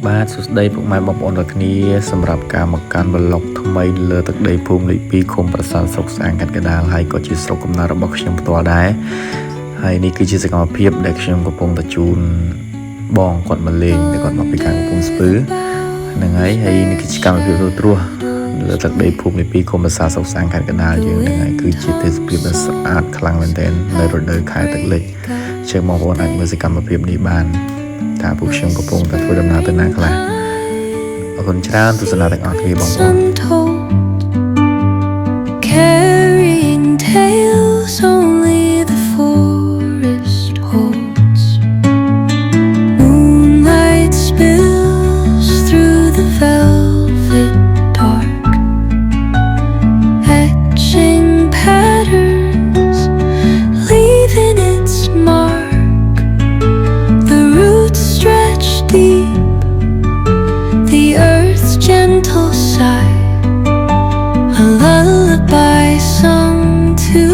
បាទសួស្តីពុកម៉ែបងប្អូនទាំងគ្នាសម្រាប់ការមកកាន់ប្លុកថ្មីលើទឹកដីភូមិលេខ2ឃុំប្រាសាទស្រុកស្អាងខេត្តកណ្ដាលហើយក៏ជាស្រុកកំណើតរបស់ខ្ញុំផ្ទាល់ដែរហើយនេះគឺជាសកម្មភាពដែលខ្ញុំកំពុងតែជូនបងគាត់មកលេងតែគាត់មកពីខាងកំពង់ស្ពឺហ្នឹងហើយនេះគឺជាកម្មភាពរួចរស់លើទឹកដីភូមិលេខ2ឃុំប្រាសាទស្រុកស្អាងខេត្តកណ្ដាលយើងហ្នឹងហើយគឺជាទេសភាពដ៏ស្អាតខ្លាំងមែនទែននៅរដូវខែទឹកលិចជើងបងប្អូនអាចមើលសកម្មភាពនេះបានថាពួកខ្ញុំកំពុងតែធ្វើដំណើរទៅណាខ្លះអរគុណច្រើនទស្សនាទាំងអស់គ្នាបងប្អូន Carrying tales only the forest holds. Moonlight spills through the velvet dark, etching patterns, leaving its mark. The roots stretch deep, the earth's gentle sigh, a lullaby sung to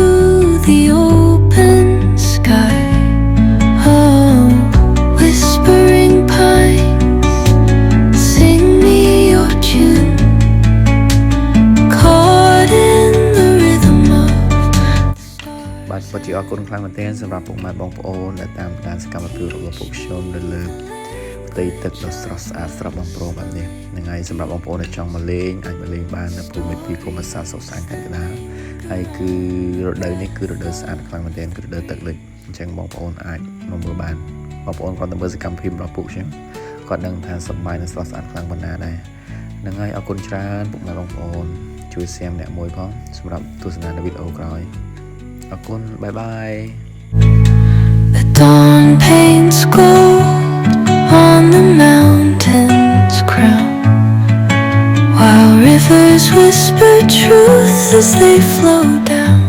the open sky. Oh, whispering pines, sing me your tune, caught in the rhythm of the stars. បាទពិតជាអរគុណខ្លាំងមែនទែនសម្រាប់ពុកម៉ែបងប្អូនដែលតាមដានសកម្មភាពរបស់ពួកខ្ញុំនៅលើផ្ទៃទឹកដ៏ស្រស់ស្អាតស្រស់បំព្រងបែបនេះហ្នឹងហើយសម្រាប់បងប្អូនដែលចង់មកលេងអាចមកលេងបាននៅភូមិពីភូមិប្រាសាទស្រុកស្អាងខេត្តកណ្ដាលហើយគឺរដូវនេះគឺរដូវស្អាតខ្លាំងមែនទែនគឺរដូវទឹកលិចអញ្ចឹងបងប្អូនអាចមកមើលបានបងប្អូនគាត់ទៅមើលសកម្មភាពរបស់ពួកខ្ញុំគាត់នឹងថាសប្បាយនិងស្រស់ស្អាតខ្លាំងប៉ុណ្ណាដែរហ្នឹងហើយអរគុណច្រើនពុកម៉ែបងប្អូនជួយ share ម្នាក់មួយផងសម្រាប់ទស្សនានៅវីដេអូក្រោយអរគុណបាយបាយ The dawn paints gold on the mountain's crown, while rivers whisper truth as they flow down.